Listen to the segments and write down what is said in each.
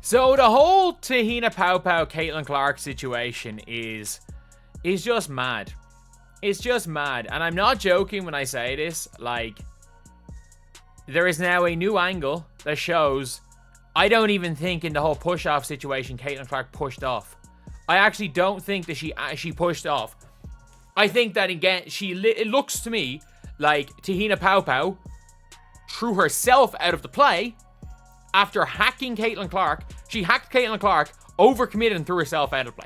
So the whole Tahina Paopao Caitlin Clark situation is just mad. It's just mad. And I'm not joking when I say this. Like, there is now a new angle that shows I don't even think in the whole push-off situation Caitlin Clark pushed off. I actually don't think that she pushed off. I think that, again, it looks to me like Tahina Paopao threw herself out of the play after hacking Caitlin Clark. She hacked Caitlin Clark, overcommitted, and threw herself out of play.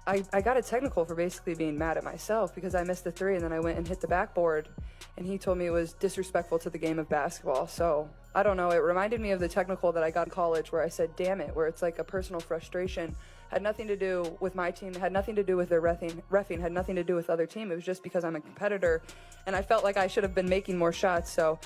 I got a technical for basically being mad at myself because I missed the three and then I went and hit the backboard, and he told me it was disrespectful to the game of basketball. So I don't know, it reminded me of the technical that I got in college where I said damn it, where it's like a personal frustration. Had nothing to do with my team, had nothing to do with their reffing, had nothing to do with other team. It was just because I'm a competitor and I felt like I should have been making more shots. So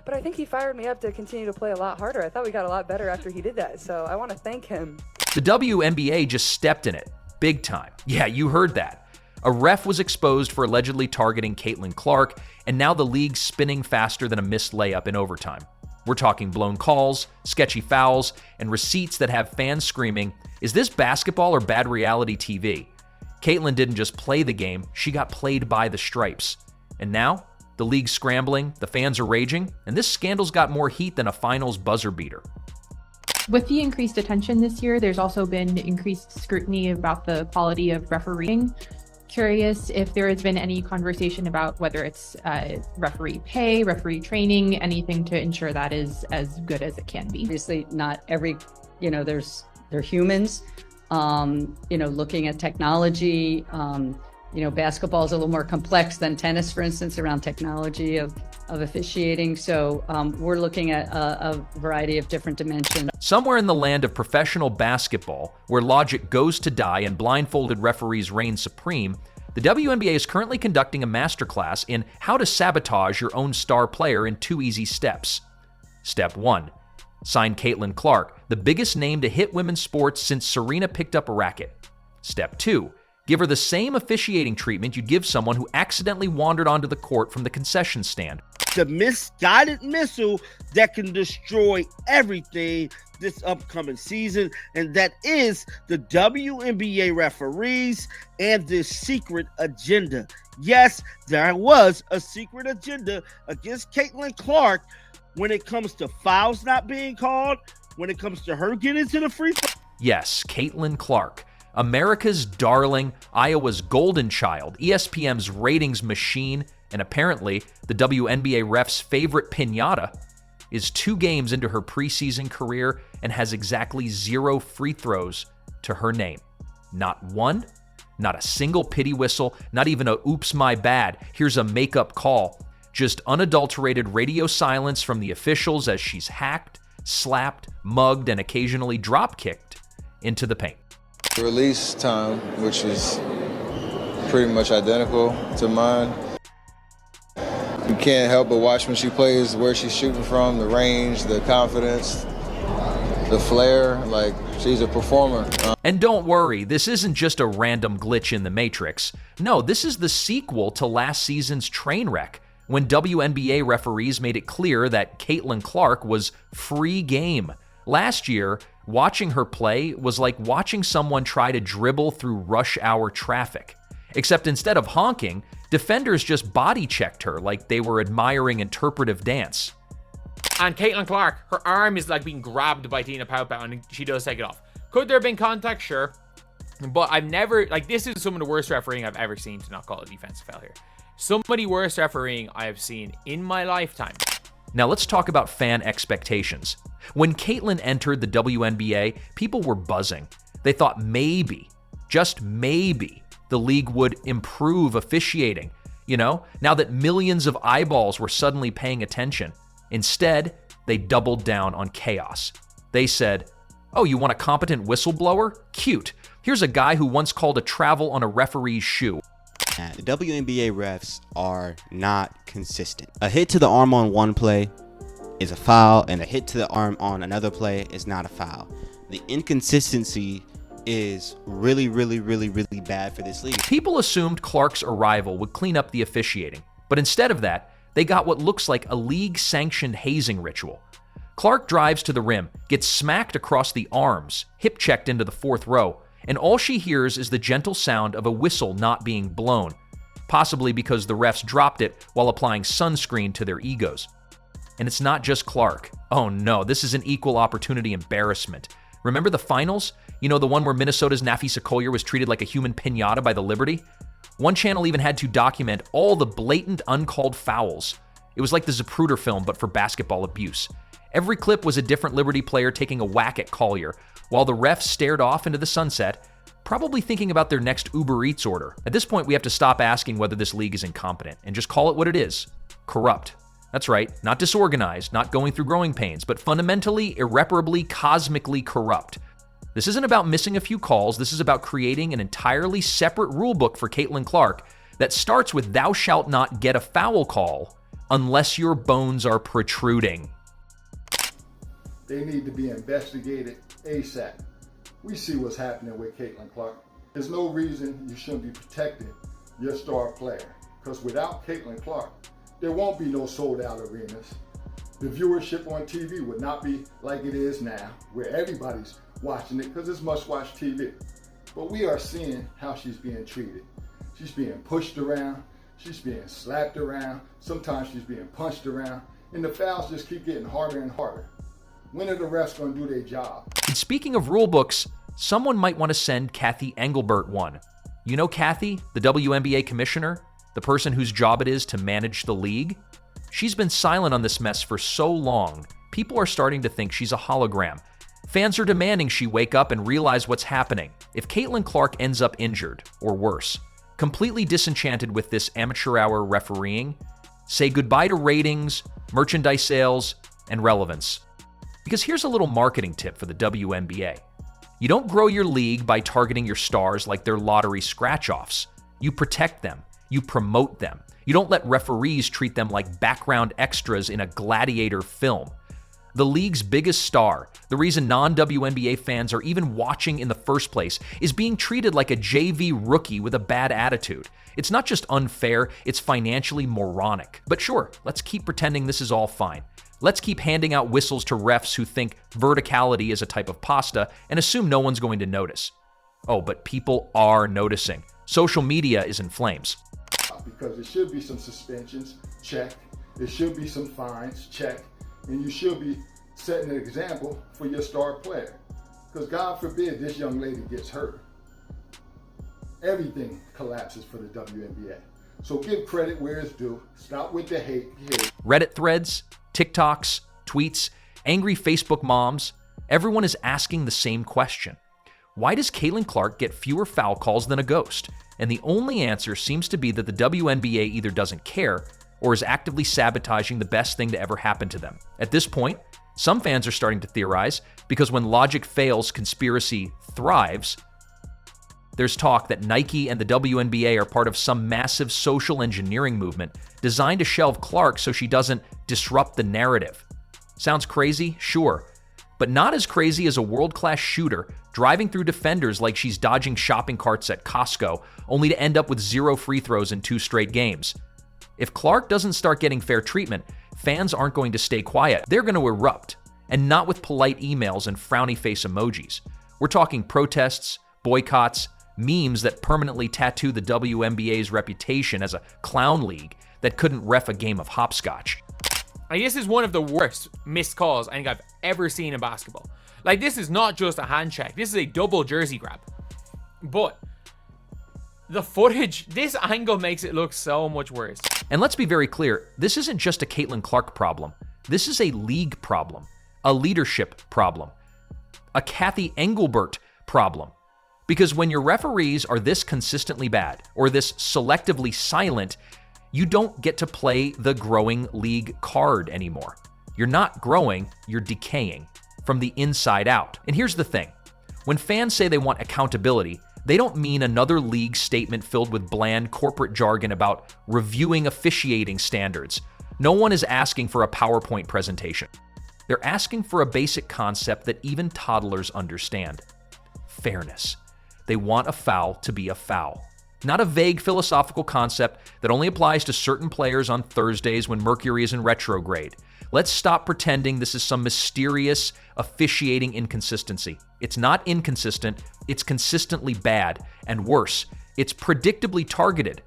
but I think he fired me up to continue to play a lot harder. I thought we got a lot better after he did that, so I want to thank him. The WNBA just stepped in it, big time. Yeah, you heard that. A ref was exposed for allegedly targeting Caitlin Clark, and now the league's spinning faster than a missed layup in overtime. We're talking blown calls, sketchy fouls, and receipts that have fans screaming, "Is this basketball or bad reality TV?" Caitlin didn't just play the game, she got played by the stripes. And now, the league's scrambling, the fans are raging, and this scandal's got more heat than a finals buzzer beater. With the increased attention this year, there's also been increased scrutiny about the quality of refereeing. Curious if there has been any conversation about whether it's referee pay, referee training, anything to ensure that is as good as it can be. Obviously, not every, they're humans, looking at technology. Basketball is a little more complex than tennis, for instance, around technology of officiating. So we're looking at a variety of different dimensions. Somewhere in the land of professional basketball, where logic goes to die and blindfolded referees reign supreme, the WNBA is currently conducting a masterclass in how to sabotage your own star player in 2 easy steps. Step 1. Sign Caitlin Clark, the biggest name to hit women's sports since Serena picked up a racket. Step 2. Give her the same officiating treatment you'd give someone who accidentally wandered onto the court from the concession stand. The misguided missile that can destroy everything this upcoming season, and that is the WNBA referees and this secret agenda. Yes, there was a secret agenda against Caitlin Clark when it comes to fouls not being called, when it comes to her getting to the free throw. Yes, Caitlin Clark. America's darling, Iowa's golden child, ESPN's ratings machine, and apparently the WNBA ref's favorite piñata, is 2 games into her preseason career and has exactly 0 free throws to her name. Not one, not a single pity whistle, not even a oops my bad, here's a makeup call. Just unadulterated radio silence from the officials as she's hacked, slapped, mugged, and occasionally drop-kicked into the paint. Release time, which is pretty much identical to mine. You can't help but watch when she plays, where she's shooting from, the range, the confidence, the flair. Like, she's a performer. And don't worry, this isn't just a random glitch in the Matrix. No, this is the sequel to last season's train wreck, when WNBA referees made it clear that Caitlin Clark was free game. Last year, watching her play was like watching someone try to dribble through rush hour traffic. Except instead of honking, defenders just body-checked her like they were admiring interpretive dance. And Caitlin Clark, her arm is like being grabbed by Tahina Paopao and she does take it off. Could there have been contact? Sure. But I've never, this is some of the worst refereeing I've ever seen, to not call it defensive foul here. Some of the worst refereeing I have seen in my lifetime. Now let's talk about fan expectations. When Caitlin entered the WNBA, people were buzzing. They thought maybe, just maybe, the league would improve officiating, now that millions of eyeballs were suddenly paying attention. Instead, they doubled down on chaos. They said, "Oh, you want a competent whistleblower? Cute. Here's a guy who once called a travel on a referee's shoe." The WNBA refs are not consistent. A hit to the arm on one play is a foul, and a hit to the arm on another play is not a foul. The inconsistency is really bad for this league. People assumed Clark's arrival would clean up the officiating, but instead of that, they got what looks like a league-sanctioned hazing ritual. Clark drives to the rim, gets smacked across the arms, hip-checked into the fourth row, and all she hears is the gentle sound of a whistle not being blown, possibly because the refs dropped it while applying sunscreen to their egos. And it's not just Clark. Oh no, this is an equal opportunity embarrassment. Remember the finals? You know, the one where Minnesota's Nafisa Collier was treated like a human piñata by the Liberty? One channel even had to document all the blatant uncalled fouls. It was like the Zapruder film, but for basketball abuse. Every clip was a different Liberty player taking a whack at Collier, while the refs stared off into the sunset, probably thinking about their next Uber Eats order. At this point, we have to stop asking whether this league is incompetent and just call it what it is: corrupt. That's right, not disorganized, not going through growing pains, but fundamentally, irreparably, cosmically corrupt. This isn't about missing a few calls. This is about creating an entirely separate rulebook for Caitlin Clark that starts with "thou shalt not get a foul call unless your bones are protruding." They need to be investigated ASAP. We see what's happening with Caitlin Clark. There's no reason you shouldn't be protecting your star player, because without Caitlin Clark, there won't be no sold-out arenas. The viewership on TV would not be like it is now, where everybody's watching it because it's must-watch TV. But we are seeing how she's being treated. She's being pushed around, she's being slapped around, sometimes she's being punched around, and the fouls just keep getting harder and harder. When are the refs going to do their job? And speaking of rulebooks, someone might want to send Kathy Engelbert one. You know Kathy, the WNBA commissioner, the person whose job it is to manage the league? She's been silent on this mess for so long, people are starting to think she's a hologram. Fans are demanding she wake up and realize what's happening. If Caitlin Clark ends up injured, or worse, completely disenchanted with this amateur hour refereeing, say goodbye to ratings, merchandise sales, and relevance. Because here's a little marketing tip for the WNBA. You don't grow your league by targeting your stars like they're lottery scratch-offs. You protect them. You promote them. You don't let referees treat them like background extras in a gladiator film. The league's biggest star, the reason non-WNBA fans are even watching in the first place, is being treated like a JV rookie with a bad attitude. It's not just unfair, it's financially moronic. But sure, let's keep pretending this is all fine. Let's keep handing out whistles to refs who think verticality is a type of pasta and assume no one's going to notice. Oh, but people are noticing. Social media is in flames. Because there should be some suspensions, check. There should be some fines, check. And you should be setting an example for your star player. Because God forbid this young lady gets hurt. Everything collapses for the WNBA. So give credit where it's due. Stop with the hate here. Reddit threads, TikToks, tweets, angry Facebook moms, everyone is asking the same question. Why does Caitlin Clark get fewer foul calls than a ghost? And the only answer seems to be that the WNBA either doesn't care or is actively sabotaging the best thing to ever happen to them. At this point, some fans are starting to theorize, because when logic fails, conspiracy thrives. There's talk that Nike and the WNBA are part of some massive social engineering movement designed to shelve Clark so she doesn't disrupt the narrative. Sounds crazy? Sure. But not as crazy as a world-class shooter driving through defenders like she's dodging shopping carts at Costco, only to end up with 0 free throws in 2 straight games. If Clark doesn't start getting fair treatment, fans aren't going to stay quiet. They're going to erupt, and not with polite emails and frowny face emojis. We're talking protests, boycotts, memes that permanently tattoo the WNBA's reputation as a clown league that couldn't ref a game of hopscotch. Like, this is one of the worst missed calls I think I've ever seen in basketball. Like, this is not just a hand check. This is a double jersey grab. But the footage, this angle makes it look so much worse. And let's be very clear, this isn't just a Caitlin Clark problem. This is a league problem, a leadership problem, a Kathy Engelbert problem. Because when your referees are this consistently bad or this selectively silent, you don't get to play the growing league card anymore. You're not growing, you're decaying from the inside out. And here's the thing. When fans say they want accountability, they don't mean another league statement filled with bland corporate jargon about reviewing officiating standards. No one is asking for a PowerPoint presentation. They're asking for a basic concept that even toddlers understand. Fairness. They want a foul to be a foul. Not a vague philosophical concept that only applies to certain players on Thursdays when Mercury is in retrograde. Let's stop pretending this is some mysterious officiating inconsistency. It's not inconsistent, it's consistently bad. And worse, it's predictably targeted.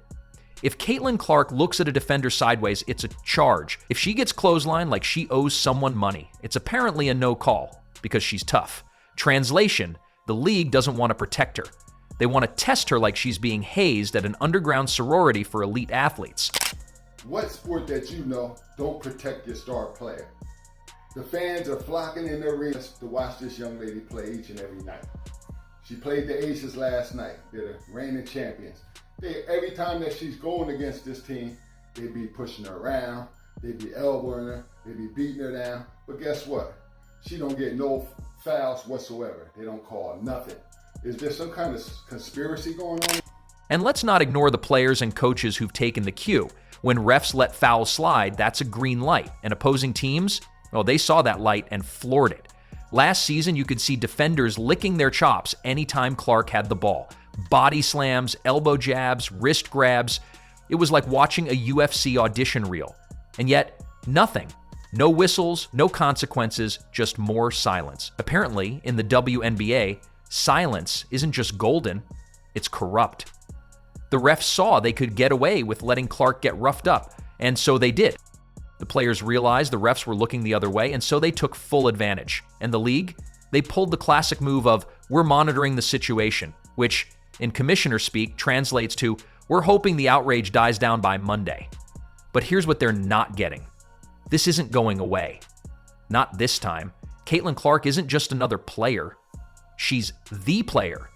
If Caitlin Clark looks at a defender sideways, it's a charge. If she gets clotheslined like she owes someone money, it's apparently a no call because she's tough. Translation, the league doesn't want to protect her. They want to test her like she's being hazed at an underground sorority for elite athletes. What sport that you know don't protect your star player? The fans are flocking in the arenas to watch this young lady play each and every night. She played the Aces last night. They're the reigning champions. Every time that she's going against this team, they be pushing her around, they be elbowing her, they be beating her down. But guess what? She don't get no fouls whatsoever. They don't call nothing. Is there some kind of conspiracy going on? And let's not ignore the players and coaches who've taken the cue. When refs let fouls slide, that's a green light. And opposing teams, well, they saw that light and floored it. Last season, you could see defenders licking their chops anytime Clark had the ball. Body slams, elbow jabs, wrist grabs. It was like watching a UFC audition reel. And yet, nothing. No whistles, no consequences, just more silence. Apparently, in the WNBA, silence isn't just golden, it's corrupt. The refs saw they could get away with letting Clark get roughed up, and so they did. The players realized the refs were looking the other way, and so they took full advantage. And the league? They pulled the classic move of, we're monitoring the situation, which, in commissioner speak, translates to, we're hoping the outrage dies down by Monday. But here's what they're not getting. This isn't going away. Not this time. Caitlin Clark isn't just another player. She's the player.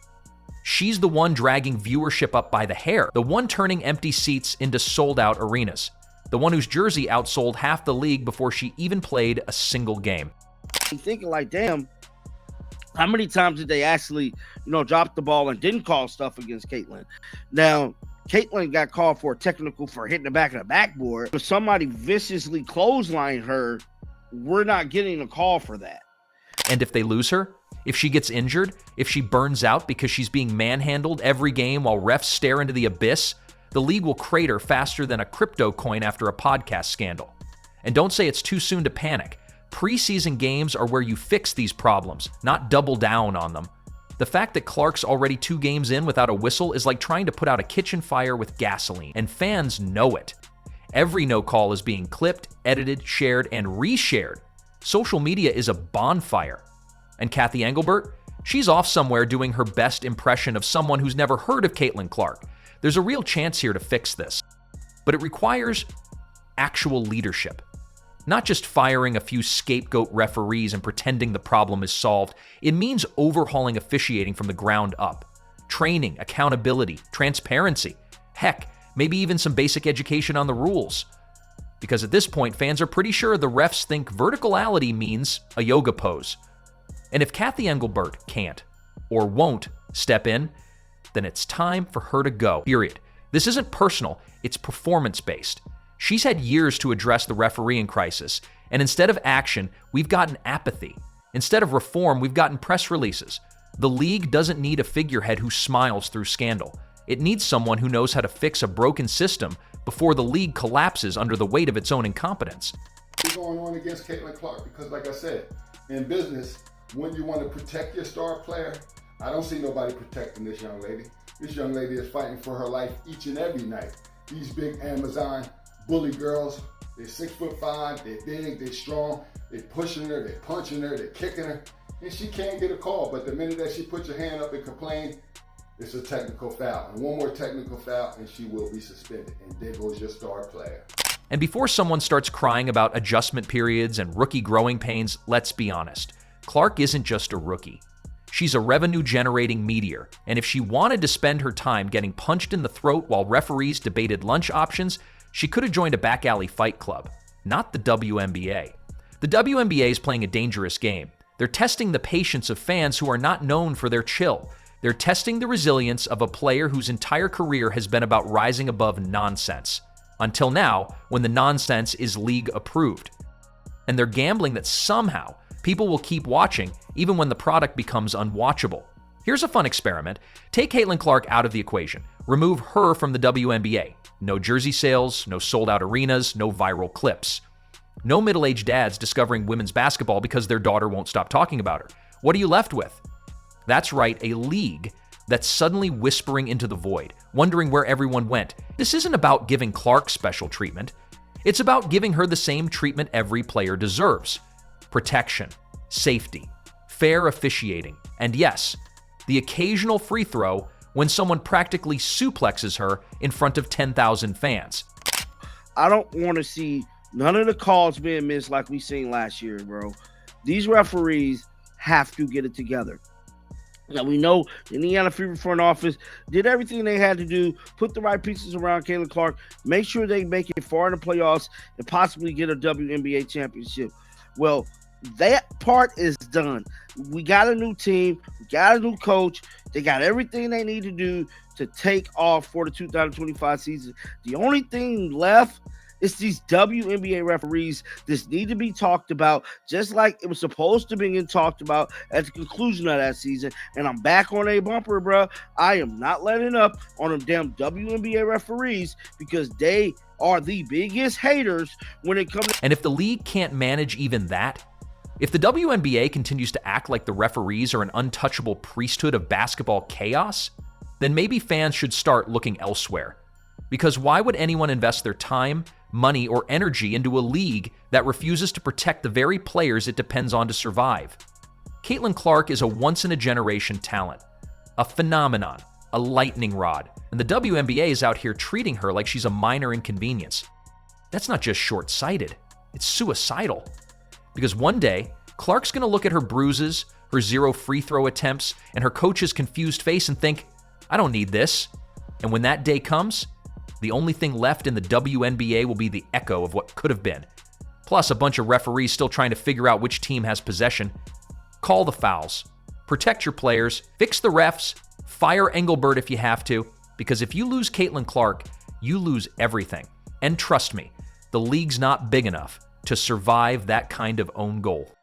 She's the one dragging viewership up by the hair, the one turning empty seats into sold-out arenas, the one whose jersey outsold half the league before she even played a single game. I'm thinking like, damn, how many times did they actually, drop the ball and didn't call stuff against Caitlin? Now, Caitlin got called for a technical for hitting the back of the backboard. If somebody viciously clotheslined her, we're not getting a call for that. And if they lose her, if she gets injured, if she burns out because she's being manhandled every game while refs stare into the abyss, the league will crater faster than a crypto coin after a podcast scandal. And don't say it's too soon to panic. Preseason games are where you fix these problems, not double down on them. The fact that Clark's already 2 games in without a whistle is like trying to put out a kitchen fire with gasoline, and fans know it. Every no call is being clipped, edited, shared, and reshared. Social media is a bonfire. And Kathy Engelbert? She's off somewhere doing her best impression of someone who's never heard of Caitlin Clark. There's a real chance here to fix this. But it requires actual leadership. Not just firing a few scapegoat referees and pretending the problem is solved. It means overhauling officiating from the ground up. Training, accountability, transparency. Heck, maybe even some basic education on the rules. Because at this point, fans are pretty sure the refs think verticality means a yoga pose. And if Kathy Engelbert can't, or won't, step in, then it's time for her to go, period. This isn't personal, it's performance-based. She's had years to address the refereeing crisis, and instead of action, we've gotten apathy. Instead of reform, we've gotten press releases. The league doesn't need a figurehead who smiles through scandal. It needs someone who knows how to fix a broken system before the league collapses under the weight of its own incompetence. What's going on against Caitlin Clark? Because like I said, in business, when you want to protect your star player, I don't see nobody protecting this young lady. This young lady is fighting for her life each and every night. These big Amazon bully girls, they're 6'5", they're big, they're strong, they're pushing her, they're punching her, they're kicking her, and she can't get a call. But the minute that she puts her hand up and complain, it's a technical foul. And one more technical foul, and she will be suspended. And there goes your star player. And before someone starts crying about adjustment periods and rookie growing pains, let's be honest. Clark isn't just a rookie. She's a revenue-generating meteor, and if she wanted to spend her time getting punched in the throat while referees debated lunch options, she could have joined a back alley fight club, not the WNBA. The WNBA is playing a dangerous game. They're testing the patience of fans who are not known for their chill. They're testing the resilience of a player whose entire career has been about rising above nonsense. Until now, when the nonsense is league approved. And they're gambling that somehow people will keep watching even when the product becomes unwatchable. Here's a fun experiment. Take Caitlin Clark out of the equation. Remove her from the WNBA. No jersey sales, no sold-out arenas, no viral clips. No middle-aged dads discovering women's basketball because their daughter won't stop talking about her. What are you left with? That's right, a league that's suddenly whispering into the void, wondering where everyone went. This isn't about giving Clark special treatment. It's about giving her the same treatment every player deserves. Protection, safety, fair officiating, and yes, the occasional free throw when someone practically suplexes her in front of 10,000 fans. I don't want to see none of the calls being missed like we seen last year, bro. These referees have to get it together. Now, we know the Indiana Fever front office did everything they had to do, put the right pieces around Caitlin Clark, make sure they make it far in the playoffs, and possibly get a WNBA championship. Well, that part is done. We got a new team. We got a new coach. They got everything they need to do to take off for the 2025 season. The only thing left is these WNBA referees. This need to be talked about, just like it was supposed to be talked about at the conclusion of that season. And I'm back on a bumper, bro. I am not letting up on them damn WNBA referees because they are the biggest haters when it comes to— And if the league can't manage even that, if the WNBA continues to act like the referees are an untouchable priesthood of basketball chaos, then maybe fans should start looking elsewhere. Because why would anyone invest their time, money, or energy into a league that refuses to protect the very players it depends on to survive? Caitlin Clark is a once-in-a-generation talent, a phenomenon, a lightning rod, and the WNBA is out here treating her like she's a minor inconvenience. That's not just short-sighted, it's suicidal. Because one day, Clark's going to look at her bruises, her 0 free throw attempts, and her coach's confused face and think, I don't need this. And when that day comes, the only thing left in the WNBA will be the echo of what could have been. Plus a bunch of referees still trying to figure out which team has possession. Call the fouls. Protect your players. Fix the refs. Fire Engelbert if you have to. Because if you lose Caitlin Clark, you lose everything. And trust me, the league's not big enough to survive that kind of own goal.